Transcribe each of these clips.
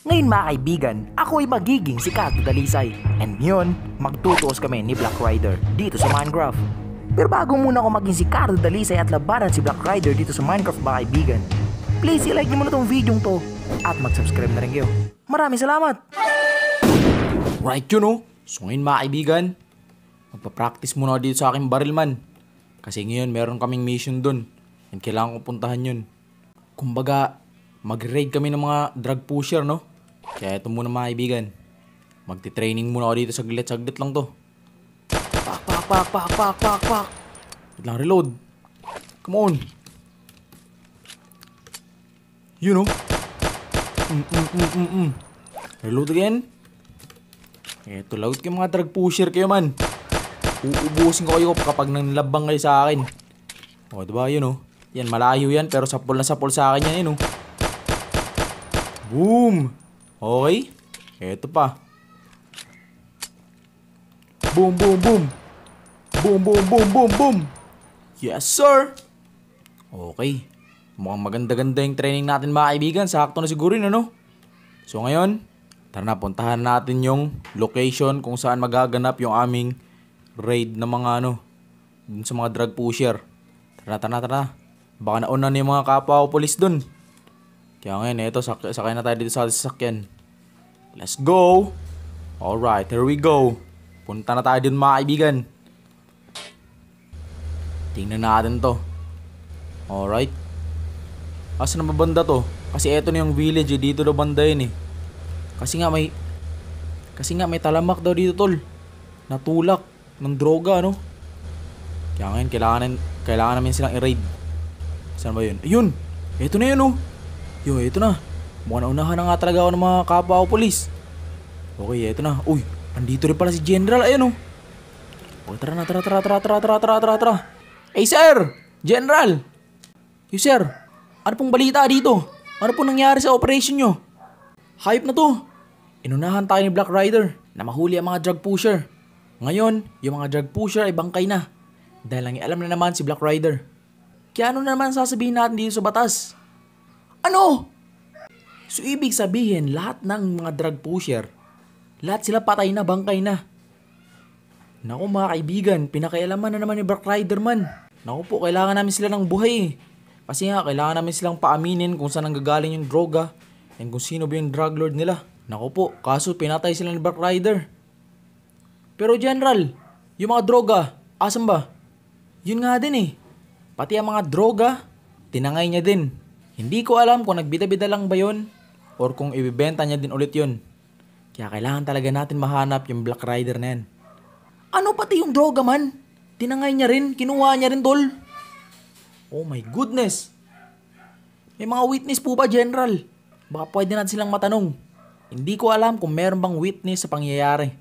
Ngayon mga kaibigan, ako ay magiging si Kato Dalisay. And ngayon, magtutuos kami ni Black Rider dito sa Minecraft. Pero bago muna ako maging si Kato Dalisay at labanan si Black Rider dito sa Minecraft mga kaibigan, please i-like nyo muna tong video to at mag-subscribe na rin kayo. Maraming salamat! Right yun oh. So ngayon mga kaibigan, magpa-practice muna ako dito sa aking baril man. Kasi ngayon meron kaming mission dun. And kailangan ko puntahan yun. Kumbaga, mag-raid kami ng mga drug pusher no. Kaya ito muna mga kaibigan. Magti-training muna ako dito saglit lang to. Pak. Wait lang, reload. Come on. You know. Reload again. Eto, lagot kayo mga drug pusher kayo man. Uubusin ko kayo kapag nanlabang kayo sa akin. O, diba yun o. Yan, malayo yan pero sapol na sapol sa akin yan yun o. Boom! Okay. Eto pa. Boom. Boom. Yes, sir! Okay. Mukhang maganda-ganda yung training natin mga kaibigan. Sakto na siguro yun ano. So ngayon, tara na, puntahan natin yung location kung saan magaganap yung aming raid ng mga dun sa mga drug pusher. Tara. Baka nauna na yung mga kapwa ko polis dun. Kaya ngayon, eto, sakay na tayo dito sa sasakyan. Let's go! Alright, here we go. Punta na tayo dun mga kaibigan. Tingnan natin to. Alright. Asan na banda to? Kasi eto na yung village dito na banda yun eh. Kasi nga may talamak daw dito tol. Natulak ng droga no. Kaya ngayon kailangan namin silang i-raid. Saan ba yun? Ayun! Eto na yun oh. Yo, eto na. Mukhang naunahan na nga talaga ako ng mga kapwa ko polis. Okay, eto na. Uy, andito rin pala si General. Ayun oh. Okay, tara. Hey sir! General! Yo sir, ano pong balita dito? Ano pong nangyari sa operation nyo? Hype na to. Inunahan tayo ni Black Rider na mahuli ang mga drug pusher. Ngayon, yung mga drug pusher ay bangkay na. Dahil nangialam na naman si Black Rider. Kaya ano naman sasabihin natin dito sa batas? Ano? So ibig sabihin, lahat ng mga drug pusher, lahat sila patay na, bangkay na. Naku mga kaibigan, pinakailaman na naman ni Black Rider man. Naku po, kailangan namin sila ng buhay. Kasi nga, kailangan namin silang paaminin kung saan nanggagaling yung droga and kung sino ba yung drug lord nila. Naku po, kaso pinatay sila ni Black Rider. Pero General, yung mga droga, asan ba? Yun nga din eh. Pati ang mga droga, tinangay niya din. Hindi ko alam kung nagbida-bida lang ba yun or kung ibibenta niya din ulit yun. Kaya kailangan talaga natin mahanap yung Black Rider na yan. Ano pati yung droga man? Tinangay niya rin, kinuha niya rin tol. Oh my goodness. May mga witness po ba General? Baka pwede natin silang matanong. Hindi ko alam kung meron bang witness sa pangyayari.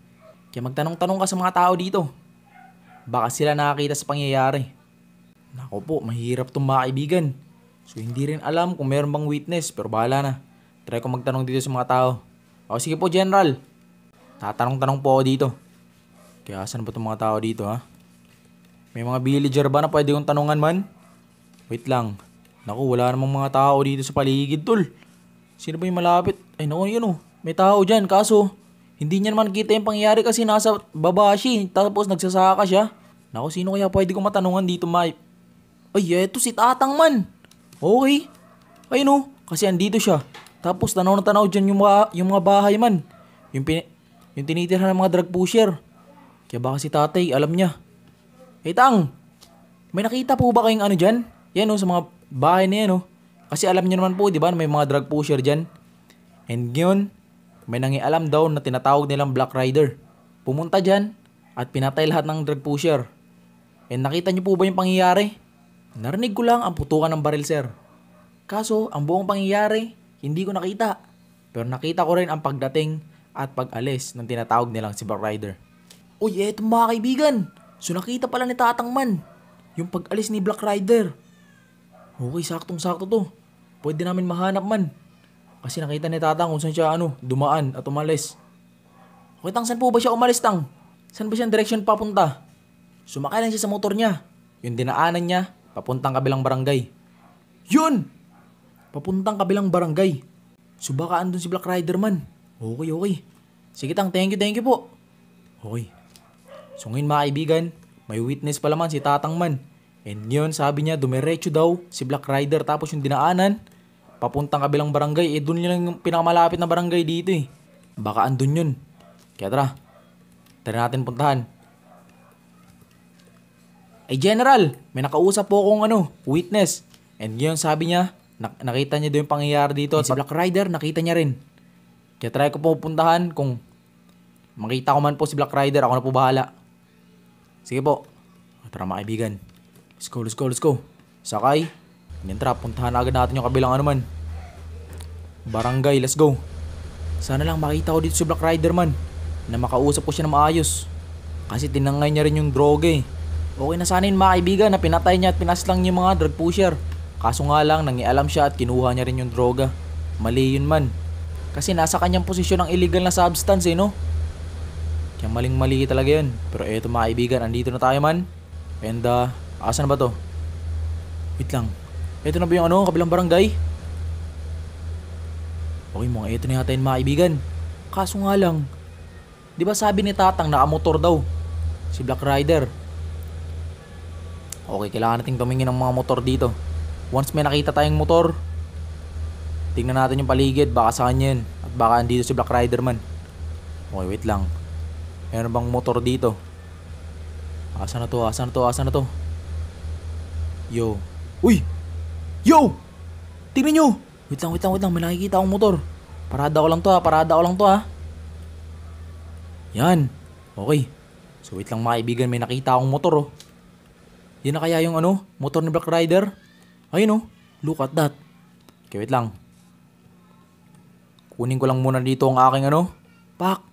Kaya magtanong-tanong ka sa mga tao dito. Baka sila nakakita sa pangyayari. Nako po, mahirap itong mga kaibigan. So hindi rin alam kung meron bang witness pero bahala na. Try ko magtanong dito sa mga tao. O sige po General. Tatanong-tanong po ako dito. Kaya asan ba itong mga tao dito ha? May mga villager ba na pwede kong tanungan man? Wait lang. Naku, wala namang mga tao dito sa paligid tol. Sino ba yung malapit? Ay naku yun oh. May tao dyan kaso hindi niya naman kita yung pangyayari kasi nasa baba siya. Tapos nagsasaka siya. Naku, sino kaya pwede kong matanungan dito Mike? Ay eto si Tatang man. Okay. Ay no, kasi andito siya. Tapos tanaw na tanaw dyan yung mga bahay man. Yung tinitirhan ng mga drug pusher. Kaya baka si tatay, alam niya. Hey Tang, may nakita po ba kayong ano dyan? Yan o, sa mga bahay na yan o. Kasi alam niyo naman po, di ba, may mga drug pusher dyan. And ngayon, may nangialam daw na tinatawag nilang Black Rider. Pumunta dyan at pinatay lahat ng drug pusher. And nakita niyo po ba yung pangyayari? Narinig ko lang ang putukan ng baril sir. Kaso, ang buong pangyayari, hindi ko nakita. Pero nakita ko rin ang pagdating at pag-alis ng tinatawag nilang si Black Rider. Uy, eto mga kaibigan. So nakita pala ni Tatang man yung pag-alis ni Black Rider. Okay, saktong-sakto to. Pwede namin mahanap man. Kasi nakita ni Tatang kung saan siya dumaan at umalis. Okay, Tang, saan po ba siya umalis, Tang? Saan ba siyang direksyon papunta? Sumakay lang siya sa motor niya. Yung dinaanan niya, papuntang kabilang barangay. Yun! Papuntang kabilang barangay. So baka andun si Black Rider man. Okay. Sige tang, thank you po. Okay. So ngayon mga kaibigan, may witness pala man si Tatang man. And yun, sabi niya, dumiretso daw si Black Rider tapos yung dinaanan, papuntang kabilang barangay. Dun yun yung pinakamalapit na barangay dito eh. Baka andun yun. Kaya tara natin puntahan. General, may nakausap po akong witness. And yun, sabi niya, nakita niya doon yung pangyayari dito. At si Black Rider, nakita niya rin. Kaya try ko po puntahan kung makita ko man po si Black Rider, ako na po bahala. Sige po. Tara mga kaibigan. Let's go. Sakay. And tara, puntahan agad natin yung kabilang barangay, let's go. Sana lang makita ko dito si Black Rider man. Na makausap ko siya na maayos. Kasi tinangay niya rin yung droga eh. Okay na sana yun mga kaibigan na pinatay niya at pinaslang niya yung mga drug pusher. Kaso nga lang, nangialam siya at kinuha niya rin yung droga. Mali yun man. Kasi nasa kanyang posisyon ang illegal na substance eh, no? Kaya maling-mali talaga yun. Pero eto mga kaibigan, andito na tayo man. And asan na ba to? Wait lang. Eto na ba yung kabilang barangay? Okay, mga eto na yata yun mga kaibigan. Kaso nga lang, di ba sabi ni Tatang nakamotor daw si Black Rider? Okay, kailangan nating tumingin ng mga motor dito. Once may nakita tayong motor, tingnan natin yung paligid, baka sa kanya yun. At baka andito si Black Rider man. Okay, wait lang. Meron bang motor dito? Asan na to? Yo. Uy! Yo! Tingnan nyo! Wait lang. May nakikita akong motor. Parada ko lang to ha. Yan. Okay. So wait lang mga kaibigan, may nakita akong motor Yan na kaya yung motor ni Black Rider? Ayun look at that. Okay, wait lang. Kunin ko lang muna dito ang aking pack.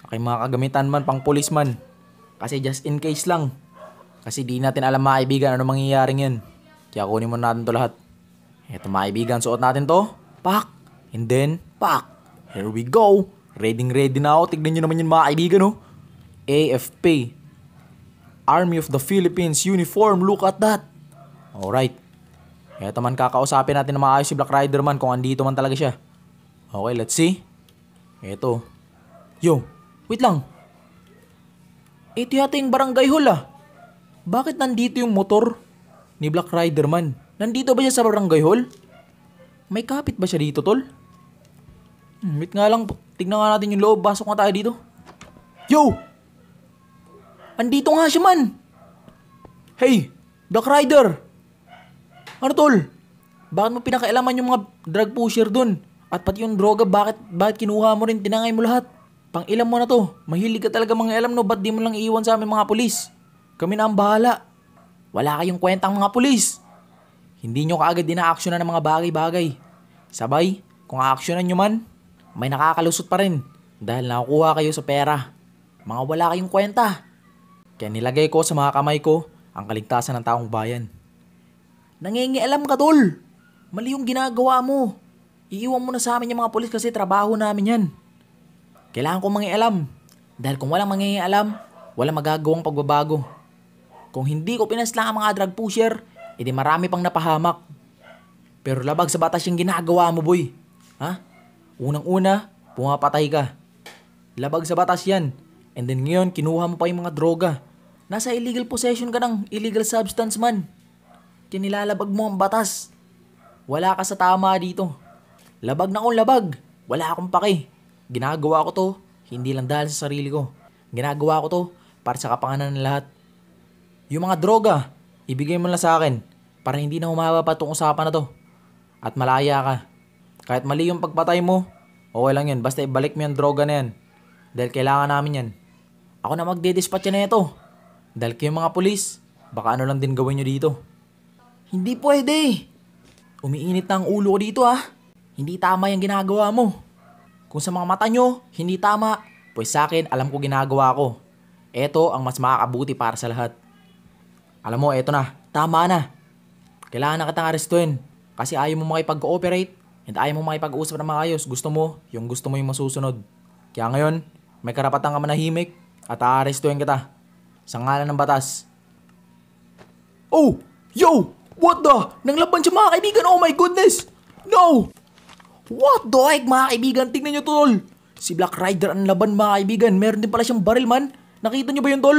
Aking mga kagamitan man, pang police man. Kasi just in case lang. Kasi di natin alam mga kaibigan ano mangyayaring yan. Kaya kunin muna natin to lahat. Eto mga kaibigan, suot natin to. Pack. And then, pack. Here we go. Ready na ako. Tignan nyo naman yun mga kaibigan AFP. Army of the Philippines uniform. Look at that. Alright. Eto man, kakausapin natin na maayos si Black Rider man kung andito man talaga siya. Okay, let's see. Eto. Yo, wait lang. Ito yata yung barangay hall Bakit nandito yung motor ni Black Rider man? Nandito ba siya sa barangay hall? May kapit ba siya dito, tol? Wait nga lang, tignan nga natin yung loob. Pasok nga tayo dito. Yo! Andito nga siya man! Hey! Black Rider! Ano tol? Bakit mo pinakailaman yung mga drug pusher dun? At pati yung droga, bakit kinuha mo rin, tinangay mo lahat? Pang ilam mo na to. Mahilig ka talaga mga alam no, ba't di mo lang iiwan sa amin mga pulis? Kami na ang bahala. Wala kayong kwentang mga pulis. Hindi nyo kaagad dina-actionan ng mga bagay-bagay. Sabay, kung a-actionan nyo man, may nakakalusot pa rin. Dahil nakukuha kayo sa pera. Mga wala kayong kwenta. Kaya nilagay ko sa mga kamay ko ang kaligtasan ng taong bayan. Nangingialam ka tol. Mali yung ginagawa mo. Iiwan mo na sa amin yung mga pulis kasi trabaho namin yan. Kailangan kong mangialam. Dahil kung walang mangingialam, walang magagawang pagbabago. Kung hindi ko pinaslang ang mga drug pusher, edi marami pang napahamak. Pero labag sa batas yung ginagawa mo, boy. Ha? Unang-una, pumapatay ka. Labag sa batas yan. And then ngayon, kinuha mo pa yung mga droga. Nasa illegal possession ka ng illegal substance man. Kinilalabag mo ang batas. Wala ka sa tama dito. Labag na akong labag. Wala akong pake. Ginagawa ko to, hindi lang dahil sa sarili ko. Ginagawa ko to para sa kapanganan ng lahat. Yung mga droga, ibigay mo lang sa akin para hindi na humaba pa itong usapan na to. At malaya ka. Kahit mali yung pagpatay mo, okay lang yun. Basta ibalik mo yung droga na yan. Dahil kailangan namin yan. Ako na magde-dispatch na ito. Dahil kayong mga pulis, baka ano lang din gawin nyo dito. Hindi pwede. Umiinit na ang ulo ko dito Hindi tama yung ginagawa mo. Kung sa mga mata nyo, hindi tama, pues sa akin, alam ko ginagawa ko. Ito ang mas makakabuti para sa lahat. Alam mo, eto na. Tama na. Kailangan na kitang arestuin. Kasi ayaw mo makipag-cooperate and ayaw mo makipag-usap na maayos. Gusto mo yung masusunod. Kaya ngayon, may karapatan ka manahimik at aarestuin kita. Sa ngalan ng batas. Oh! Yo! What the? Nanglaban siya mga kaibigan! Oh my goodness! No! What the heck mga kaibigan? Tingnan nyo tol. Si Black Rider ang laban mga kaibigan. Meron din pala siyang baril man. Nakita nyo ba yun tol?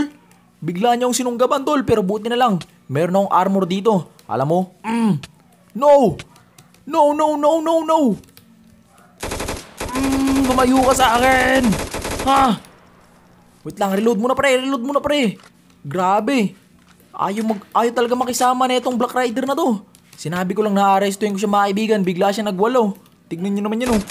Bigla niya akong sinunggaban tol. Pero buti na lang. Meron akong armor dito. Alam mo? No! No, no, no, no, no! Lumayo ka sa akin! Ha? Wait lang, reload muna pre, reload muna pre. Grabe. Ayaw talaga makisama na itong Black Rider na to. Sinabi ko lang na arestuin ko siya mga kaibigan. Bigla siya nagwalo. Tignan nyo naman yun oh.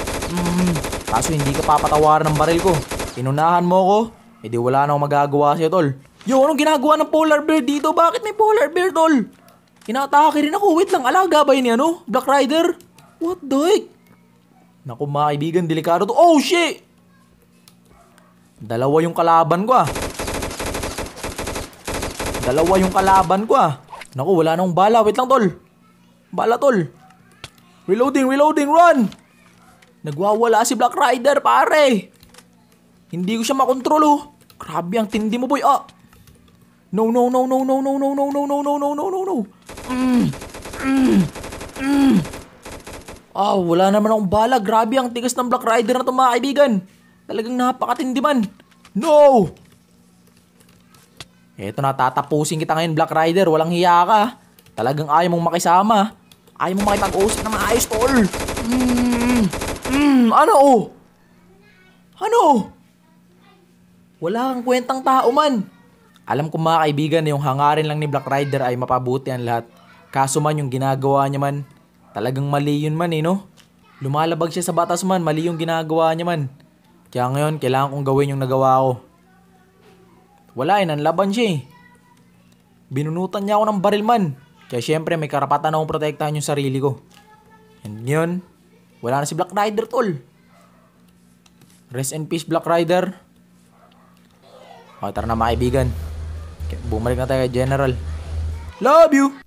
Kaso hindi ka papatawaran ng baril ko. Inunahan mo ko. Eh di wala na akong magagawa sa'yo tol. Yo, anong ginagawa ng polar bear dito? Bakit may polar bear tol? Inatake rin ako. Wait lang, alaga ba yun ano? Black Rider? What the heck? Naku mga kaibigan, delikado to. Oh shit! Dalawa yung kalaban ko ah. Dalawa yung kalaban ko ah. Naku, wala nang bala. Wait lang tol. Bala tol. Reloading, reloading, run! Nagwawala si Black Rider pare. Hindi ko siya makontrol oh. Grabe ang tindi mo boy ah. No, no, no, no, no, no, no, no, no, no, no, no, no, no, no. Wala naman akong bala. Grabe ang tigas ng Black Rider na to mga kaibigan. Talagang napakatindi man. No! Eto na, tatapusin kita ngayon Black Rider. Walang hiya ka. Talagang ayaw mong makisama. Ayaw mong makipag-usap na maayos tol. Ano oh? Ano? Wala kang kwentang tao man. Alam ko mga kaibigan yung hangarin lang ni Black Rider ay mapabuti ang lahat. Kaso man yung ginagawa niya man, talagang mali yun man eh no? Lumalabag siya sa batas man, mali yung ginagawa niya man. Kaya ngayon, kailangan kong gawin yung nagawa ko. Wala eh, nanlaban siya eh. Binunutan niya ako ng baril man. Kaya syempre may karapatan akong protektahan yung sarili ko. And ngayon, wala na si Black Rider tol. Rest in peace Black Rider. O tara na mga kaibigan. Bumalik na tayo kay General. Love you!